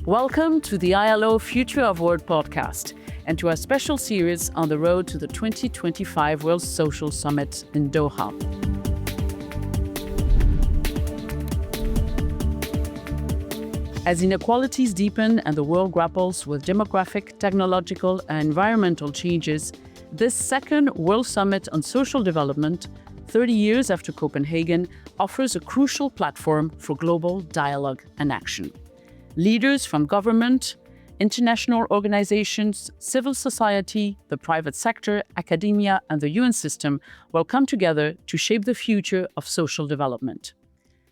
Welcome to the ILO Future of Work podcast and to our special series on the road to the 2025 World Social Summit in Doha. As inequalities deepen and the world grapples with demographic, technological, and environmental changes, this second World Summit on Social Development, 30 years after Copenhagen, offers a crucial platform for global dialogue and action. Leaders from government, international organizations, civil society, the private sector, academia, and the UN system will come together to shape the future of social development.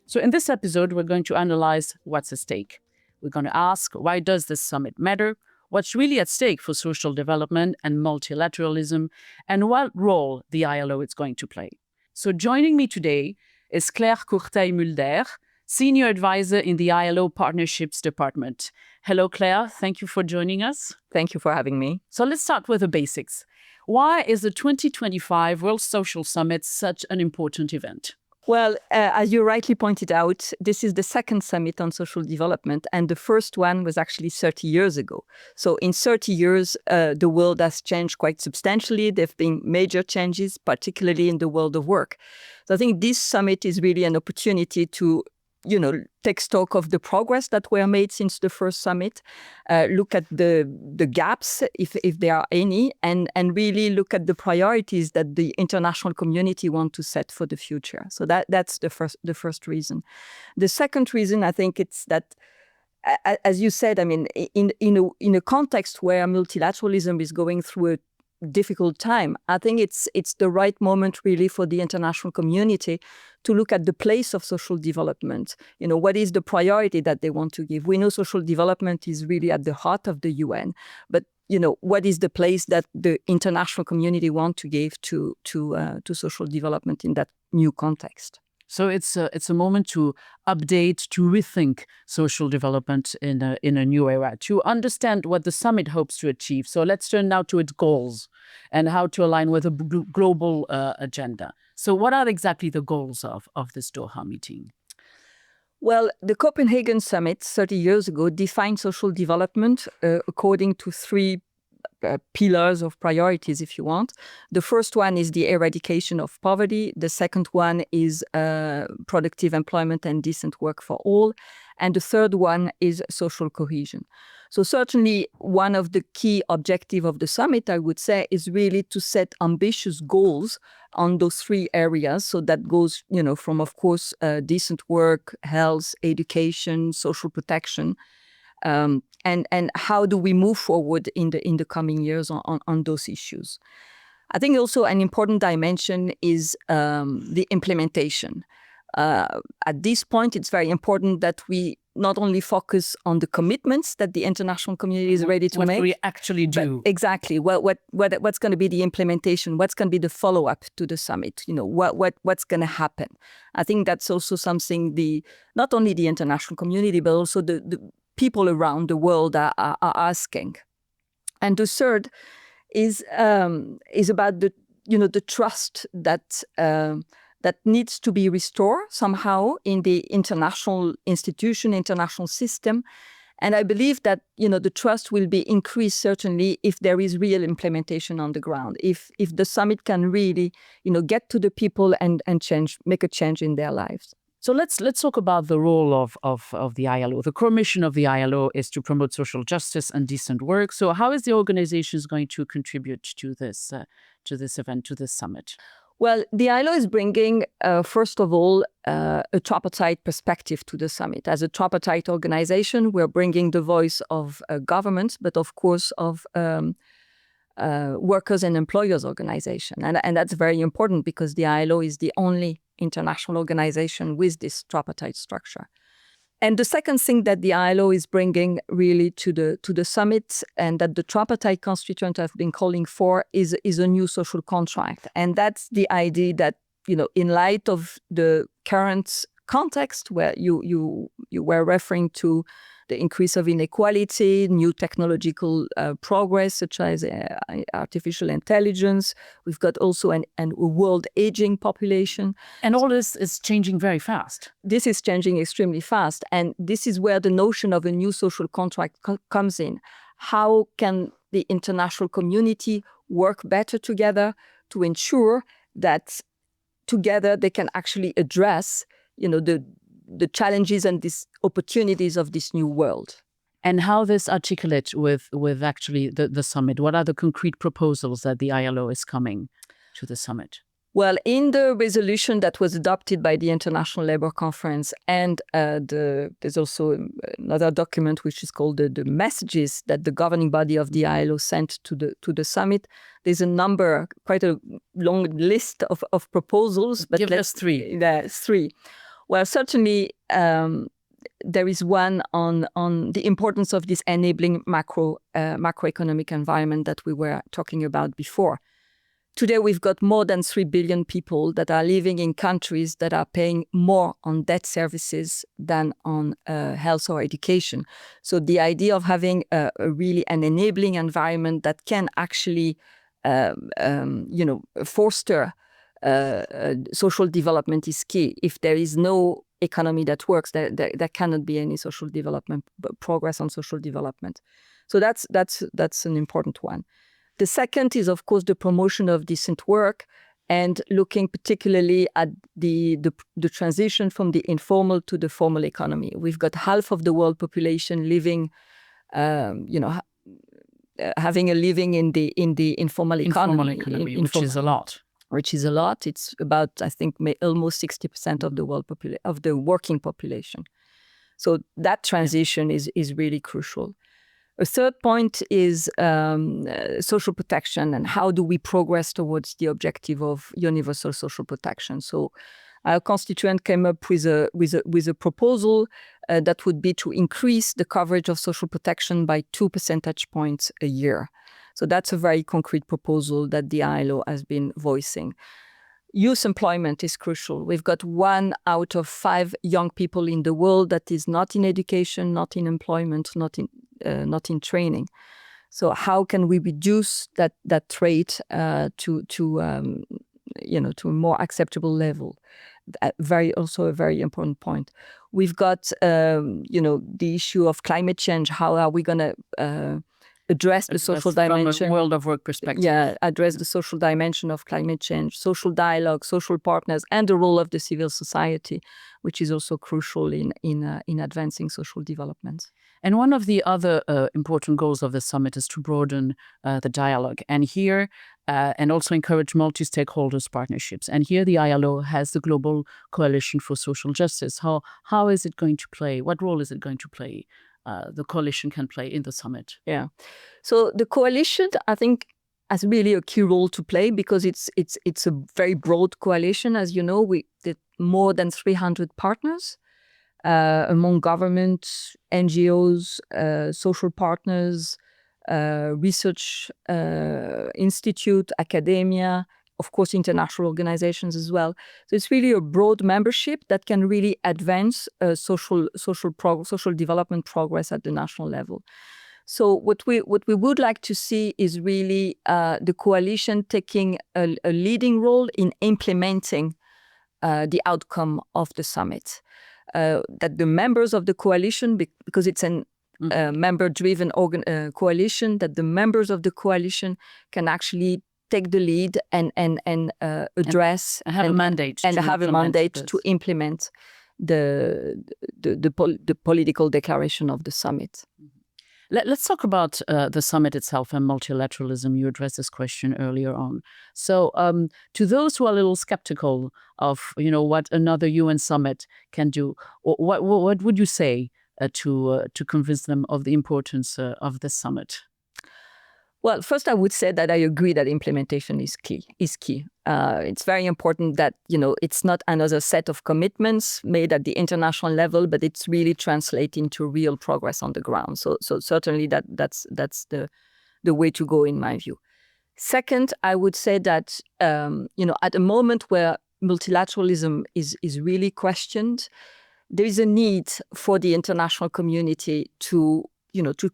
So in this episode, we're going to analyze what's at stake. We're going to ask, why does this summit matter? What's really at stake for social development and multilateralism, and what role the ILO is going to play? So joining me today is Courteille-Mulder, Senior Advisor in the ILO Partnerships Department. Hello, Claire. Thank you for joining us. Thank you for having me. So let's start with the basics. Why is the 2025 World Social Summit such an important event? Well, as you rightly pointed out, this is the second summit on social development, and the first one was actually 30 years ago. So in 30 years, the world has changed quite substantially. There have been major changes, particularly in the world of work. So I think this summit is really an opportunity to take stock of the progress that were made since the first summit, look at the gaps, if there are any, and really look at the priorities that the international community want to set for the future. So that's the first reason. The second reason, I think, it's that, as you said, I mean, in a context where multilateralism is going through a difficult time, I think it's the right moment really for the international community to look at the place of social development. What is the priority that they want to give? We know social development is really at the heart of the UN, but what is the place that the international community want to give to social development in that new context? So it's a moment to update, to rethink social development in a new era, to understand what the summit hopes to achieve. So let's turn now to its goals and how to align with a global agenda. So what are exactly the goals of this Doha meeting? Well, the Copenhagen Summit 30 years ago defined social development according to three pillars of priorities, if you want. The first one is the eradication of poverty. The second one is productive employment and decent work for all. And the third one is social cohesion. So certainly one of the key objectives of the summit, I would say, is really to set ambitious goals on those three areas. So that goes, from, of course, decent work, health, education, social protection. And how do we move forward in the coming years on those issues? I think also an important dimension is the implementation. At this point, it's very important that we not only focus on the commitments that the international community is ready to make. What we actually do. Exactly. What's going to be the implementation? What's going to be the follow-up to the summit? What's going to happen? I think that's also something not only the international community, but also the people around the world are asking. And the third is about the trust that needs to be restored somehow in the international institution, international system. And I believe that the trust will be increased certainly if there is real implementation on the ground. If the summit can really get to the people and make a change in their lives. So let's talk about the role of the ILO. The core mission of the ILO is to promote social justice and decent work. So how is the organization going to contribute to this event, to this summit? Well, the ILO is bringing, first of all, a tripartite perspective to the summit. As a tripartite organization, we're bringing the voice of governments, but of course of workers and employers organization. And that's very important because the ILO is the only international organization with this tripartite structure. And the second thing that the ILO is bringing really to the summit, and that the tripartite constituent have been calling for, is a new social contract. And that's the idea that, in light of the current context where you were referring to the increase of inequality, new technological progress such as artificial intelligence. We've got also a world aging population. And all this is changing very fast. This is changing extremely fast. And this is where the notion of a new social contract comes in. How can the international community work better together to ensure that together they can actually address, the challenges and these opportunities of this new world? And how this articulate with actually the summit? What are the concrete proposals that the ILO is coming to the summit? Well, in the resolution that was adopted by the International Labour Conference, and there's also another document which is called the messages that the governing body of the ILO sent to the summit. There's a number, quite a long list of proposals. But give us three. Three. Well, certainly there is one on the importance of this enabling macroeconomic environment that we were talking about before. Today, we've got more than 3 billion people that are living in countries that are paying more on debt services than on health or education. So the idea of having really an enabling environment that can actually, foster social development is key. If there is no economy that works, there cannot be any social development, progress on social development. So that's an important one. The second is, of course, the promotion of decent work and looking particularly at the transition from the informal to the formal economy. We've got half of the world population living, having a living in the informal economy. Which is a lot. Which is a lot. It's about, I think, almost 60% of the working population. So that transition is really crucial. A third point is social protection and how do we progress towards the objective of universal social protection. So our constituent came up with a proposal that would be to increase the coverage of social protection by 2 percentage points a year. So that's a very concrete proposal that the ILO has been voicing. Youth employment is crucial. We've got 1 out of 5 young people in the world that is not in education, not in employment, not in training. So how can we reduce that rate to a more acceptable level? Also a very important point. We've got the issue of climate change. How are we going to address the social dimension from a world of work perspective? Yeah, address the social dimension of climate change, social dialogue, social partners, and the role of the civil society, which is also crucial in advancing social development. And one of the other important goals of the summit is to broaden the dialogue, and also encourage multi-stakeholders partnerships. And here the ILO has the Global Coalition for Social Justice. How is it going to play? What role is it going to play? The coalition can play in the summit? Yeah. So the coalition, I think, has really a key role to play because it's a very broad coalition. As you know, we did more than 300 partners among government, NGOs, social partners, research institute, academia, of course, international organizations as well. So it's really a broad membership that can really advance social development progress at the national level. So what we would like to see is really the coalition taking a leading role in implementing the outcome of the summit. That the members of the coalition, because it's an member-driven coalition, that the members of the coalition can actually take the lead and address and have a mandate to implement the political declaration of the summit. Let's talk about the summit itself and multilateralism. You addressed this question earlier on. So to those who are a little skeptical of what another UN summit can do, what would you say to convince them of the importance of this summit? Well, first, I would say that I agree that implementation is key. It's very important that, it's not another set of commitments made at the international level, but it's really translating to real progress on the ground. So certainly that's the way to go, in my view. Second, I would say that, at a moment where multilateralism is really questioned, there is a need for the international community to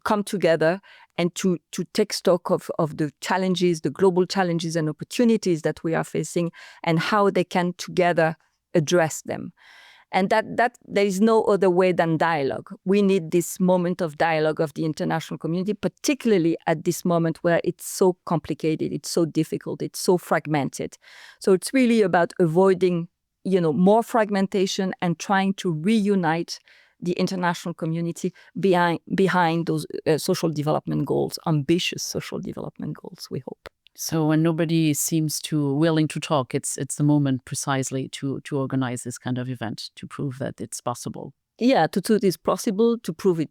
come together and to take stock of the challenges, the global challenges and opportunities that we are facing, and how they can together address them. And that there is no other way than dialogue. We need this moment of dialogue of the international community, particularly at this moment where it's so complicated, it's so difficult, it's so fragmented. So it's really about avoiding, more fragmentation and trying to reunite the international community behind those social development goals, ambitious social development goals, we hope. So when nobody seems too willing to talk, it's the moment precisely to organize this kind of event, to prove that it's possible. Yeah, to do this possible, to prove it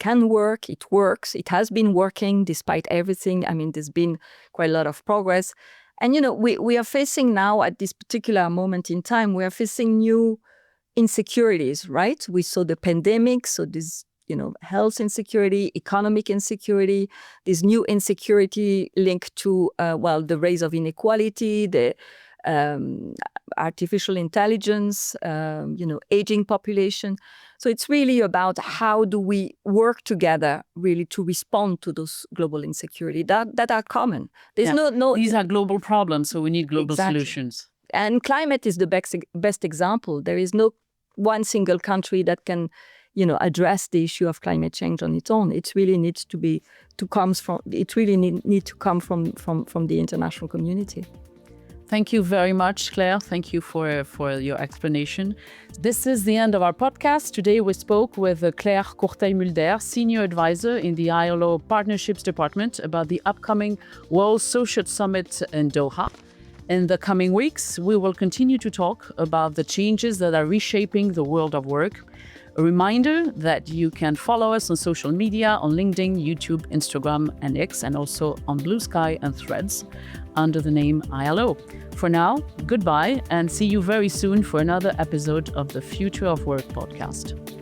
can work, it works, it has been working despite everything. I mean, there's been quite a lot of progress. And, we are facing now at this particular moment in time, we are facing new insecurities, right? We saw the pandemic, so this, health insecurity, economic insecurity, this new insecurity linked to, the rise of inequality, the artificial intelligence, aging population. So it's really about how do we work together really to respond to those global insecurity that are common. There's no These are global problems, so we need global solutions. And climate is the best example. There is no one single country that can, address the issue of climate change on its own. It really needs to come from the international community. Thank you very much, Claire. Thank you for your explanation. This is the end of our podcast. Today we spoke with Claire Courteille-Mulder, Senior Advisor in the ILO Partnerships Department, about the upcoming World Social Summit in Doha. In the coming weeks, we will continue to talk about the changes that are reshaping the world of work. A reminder that you can follow us on social media, on LinkedIn, YouTube, Instagram, and X, and also on Blue Sky and Threads under the name ILO. For now, goodbye, and see you very soon for another episode of the Future of Work podcast.